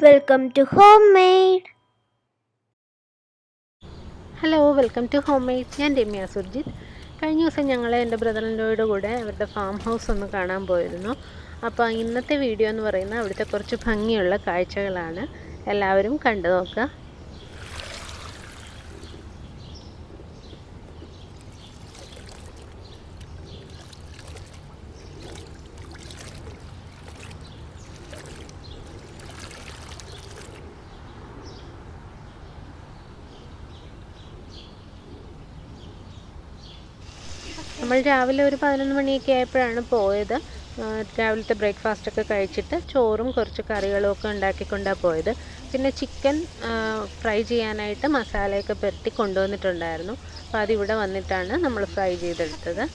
Welcome to Homemade. Hello welcome to homemade. ഞാൻ രമ്യ സുർജിത്ത്. കഴിഞ്ഞ ദിവസം ഞങ്ങൾ എൻ്റെ ബ്രദറിൻ്റെ കൂടെ അവരുടെ ഫാം ഹൗസ് ഒന്ന് കാണാൻ പോയിരുന്നു. അപ്പോൾ ഇന്നത്തെ വീഡിയോ എന്ന് പറയുന്നത് അവിടുത്തെ കുറച്ച് ഭംഗിയുള്ള കാഴ്ചകളാണ്. എല്ലാവരും കണ്ടു നോക്കുക. നമ്മൾ രാവിലെ ഒരു 11 മണിയൊക്കെ ആയപ്പോഴാണ് പോയത്. രാവിലത്തെ ബ്രേക്ക്ഫാസ്റ്റൊക്കെ കഴിച്ചിട്ട് ചോറും കുറച്ച് കറികളും ഒക്കെ ഉണ്ടാക്കിക്കൊണ്ടാണ് പോയത്. പിന്നെ ചിക്കൻ ഫ്രൈ ചെയ്യാനായിട്ട് മസാലയൊക്കെ പുരട്ടി കൊണ്ടുവന്നിട്ടുണ്ടായിരുന്നു. അപ്പോൾ അതിവിടെ വന്നിട്ടാണ് നമ്മൾ ഫ്രൈ ചെയ്തെടുത്തത്.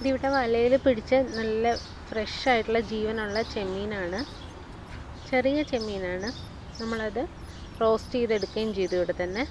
ഇതിവിടെ വലയിൽ പിടിച്ച നല്ല ഫ്രഷ് ആയിട്ടുള്ള ജീവനുള്ള ചെമ്മീനാണ്. ചെറിയ ചെമ്മീനാണ്. നമ്മളത് റോസ്റ്റ് ചെയ്തെടുക്കുകയും ചെയ്തു ഇവിടെ തന്നെ.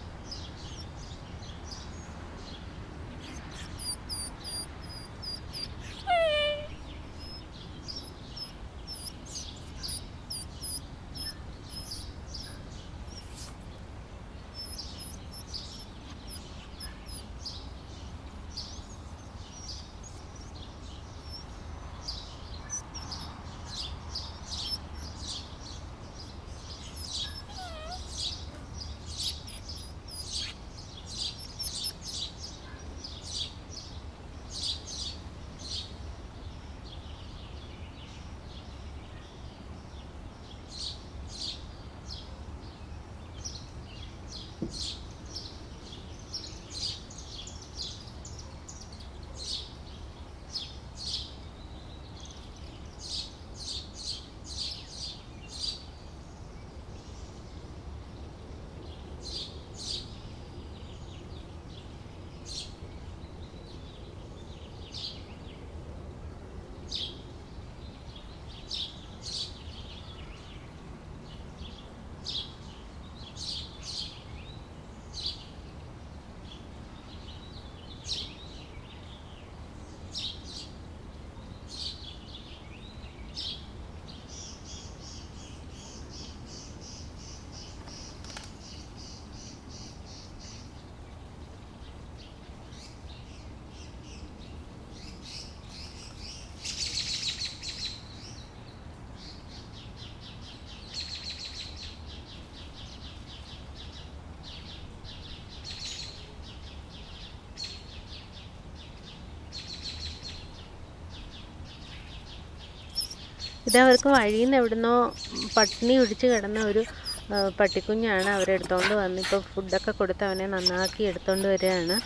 ഇതവർക്ക് വഴിയിൽ നിന്ന് എവിടുന്നോ പട്ടിണി പിടിച്ച് കിടന്ന ഒരു പട്ടിക്കുഞ്ഞാണ്. അവരെടുത്തോണ്ട് വന്ന് ഇപ്പോൾ ഫുഡൊക്കെ കൊടുത്ത് അവനെ നന്നാക്കി എടുത്തോണ്ട് വരികയാണ്.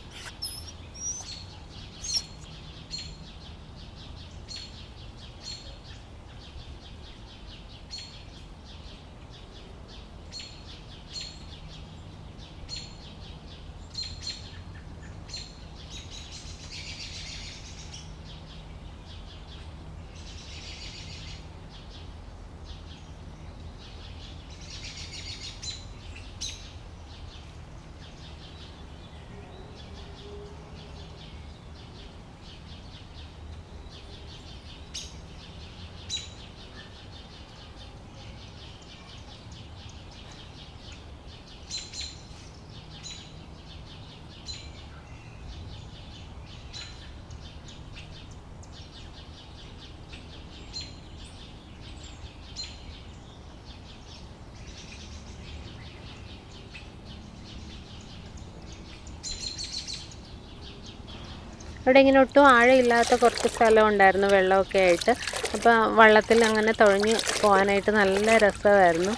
അവിടെ ഇങ്ങനെ ഒട്ടും ആഴമില്ലാത്ത കുറച്ച് സ്ഥലം ഉണ്ടായിരുന്നു, വെള്ളമൊക്കെ ആയിട്ട്. അപ്പോൾ വള്ളത്തിൽ അങ്ങനെ തുഴഞ്ഞ് പോകാനായിട്ട് നല്ല രസമായിരുന്നു.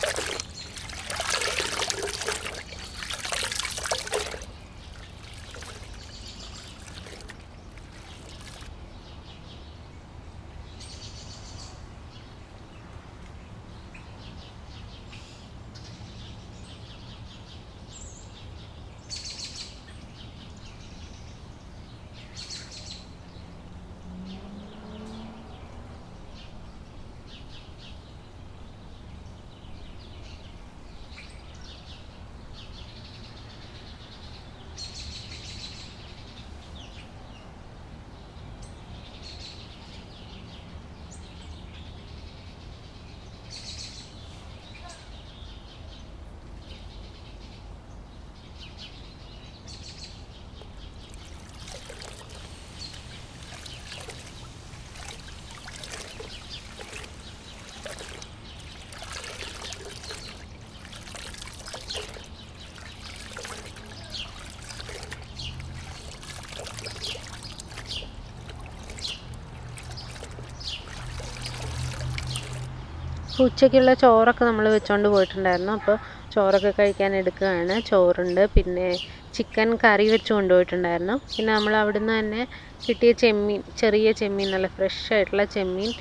ഉച്ചയ്ക്കുള്ള ചോറൊക്കെ നമ്മൾ വെച്ചുകൊണ്ട് പോയിട്ടുണ്ടായിരുന്നു. അപ്പോൾ ചോറൊക്കെ കഴിക്കാൻ എടുക്കുകയാണ്. ചോറുണ്ട്, പിന്നെ ചിക്കൻ കറി വെച്ച് കൊണ്ടുപോയിട്ടുണ്ടായിരുന്നു. പിന്നെ നമ്മൾ അവിടുന്ന് തന്നെ കിട്ടിയ ചെമ്മീൻ, ചെറിയ ചെമ്മീൻ, നല്ല ഫ്രഷ് ആയിട്ടുള്ള ചെമ്മീൻ,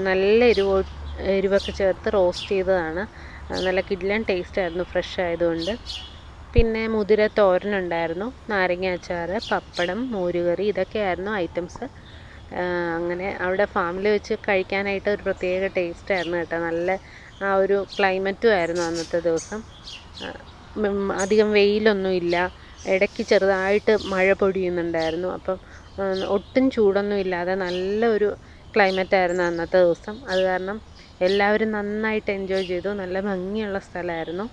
നല്ല എരിവൊക്കെ ചേർത്ത് റോസ്റ്റ് ചെയ്തതാണ്. നല്ല കിടിലൻ ടേസ്റ്റ് ആയിരുന്നു, ഫ്രഷ് ആയതുകൊണ്ട്. പിന്നെ മുതിര തോരനുണ്ടായിരുന്നു, നാരങ്ങ അച്ചാർ, പപ്പടം, മോരുകറി, ഇതൊക്കെയായിരുന്നു ഐറ്റംസ്. അങ്ങനെ അവിടെ ഫാമിൽ വെച്ച് കഴിക്കാനായിട്ട് ഒരു പ്രത്യേക ടേസ്റ്റായിരുന്നു കേട്ടോ. നല്ല ആ ഒരു ക്ലൈമറ്റും ആയിരുന്നു അന്നത്തെ ദിവസം. അധികം വെയിലൊന്നുമില്ല, ഇടയ്ക്ക് ചെറുതായിട്ട് മഴ പൊടിയുന്നുണ്ടായിരുന്നു. അപ്പം ഒട്ടും ചൂടൊന്നും ഇല്ലാതെ നല്ലൊരു ക്ലൈമറ്റായിരുന്നു അന്നത്തെ ദിവസം. അത് കാരണം എല്ലാവരും നന്നായിട്ട് എൻജോയ് ചെയ്തു. നല്ല ഭംഗിയുള്ള സ്ഥലമായിരുന്നു.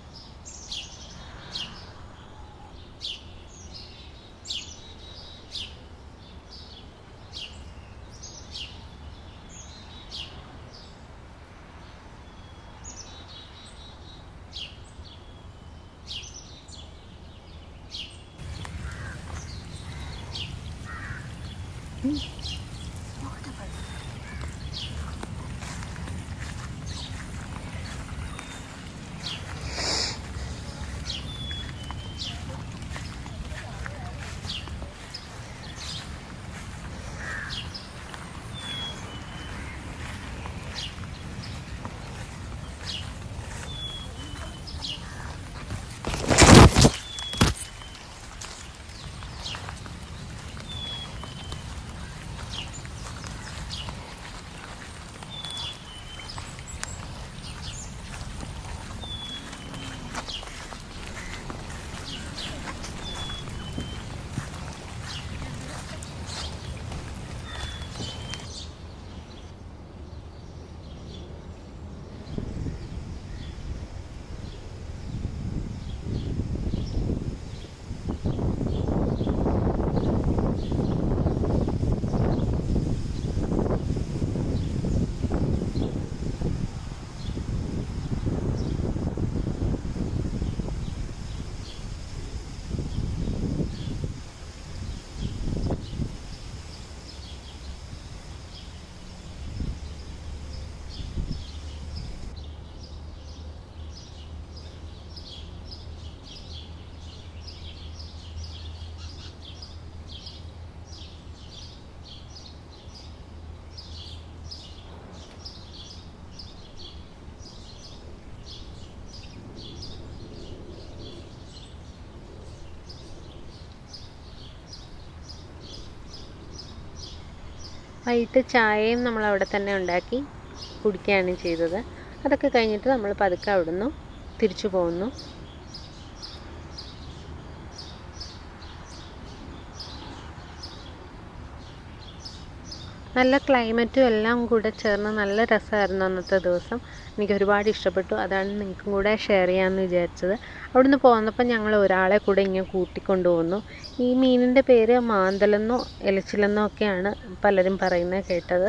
വൈകിട്ട് ചായയും നമ്മൾ അവിടെ തന്നെ ഉണ്ടാക്കി കുടിക്കുകയാണ് ചെയ്തത്. അതൊക്കെ കഴിഞ്ഞിട്ട് നമ്മൾ പതുക്കെ അവിടുന്ന് തിരിച്ചു പോകുന്നു. നല്ല ക്ലൈമറ്റും എല്ലാം കൂടെ ചേർന്ന് നല്ല രസമായിരുന്നു അന്നത്തെ ദിവസം. എനിക്ക് ഒരുപാട് ഇഷ്ടപ്പെട്ടു. അതാണ് നിങ്ങൾക്കും കൂടെ ഷെയർ ചെയ്യാമെന്ന് വിചാരിച്ചത്. അവിടുന്ന് പോന്നപ്പോൾ ഞങ്ങൾ ഒരാളെ കൂടെ ഇങ്ങനെ കൂട്ടിക്കൊണ്ടു പോന്നു. ഈ മീനിൻ്റെ പേര് മാന്തലെന്നോ എലച്ചിലെന്നോ ഒക്കെയാണ് പലരും പറയുന്നത് കേട്ടത്.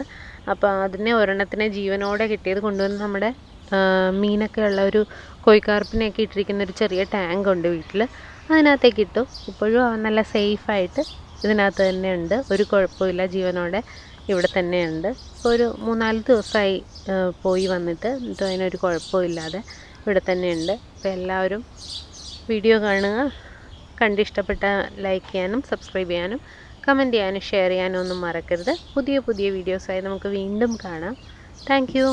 അപ്പോൾ അതിനെ ഒരെണ്ണത്തിനെ ജീവനോടെ കിട്ടിയത് കൊണ്ടുവന്ന് നമ്മുടെ മീനൊക്കെ ഉള്ള ഒരു കോഴിക്കാർപ്പിനെയൊക്കെ ഇട്ടിരിക്കുന്ന ഒരു ചെറിയ ടാങ്ക് ഉണ്ട് വീട്ടിൽ, അതിനകത്തേക്ക് ഇട്ടു. ഇപ്പോഴും അവൻ നല്ല സേഫായിട്ട് ഇതിനകത്ത് തന്നെ ഉണ്ട്, ഒരു കുഴപ്പമില്ല, ജീവനോടെ ഇവിടെ തന്നെയുണ്ട്. ഇപ്പോൾ ഒരു 3-4 ദിവസമായി പോയി വന്നിട്ട്, എന്നിട്ടും അതിനൊരു കുഴപ്പമില്ലാതെ ഇവിടെ തന്നെയുണ്ട്. അപ്പോൾ എല്ലാവരും വീഡിയോ കാണുക, കണ്ടിഷ്ടപ്പെട്ട ലൈക്ക് ചെയ്യാനും സബ്സ്ക്രൈബ് ചെയ്യാനും കമൻറ്റ് ചെയ്യാനും ഷെയർ ചെയ്യാനും ഒന്നും മറക്കരുത്. പുതിയ പുതിയ വീഡിയോസായി നമുക്ക് വീണ്ടും കാണാം. Thank you.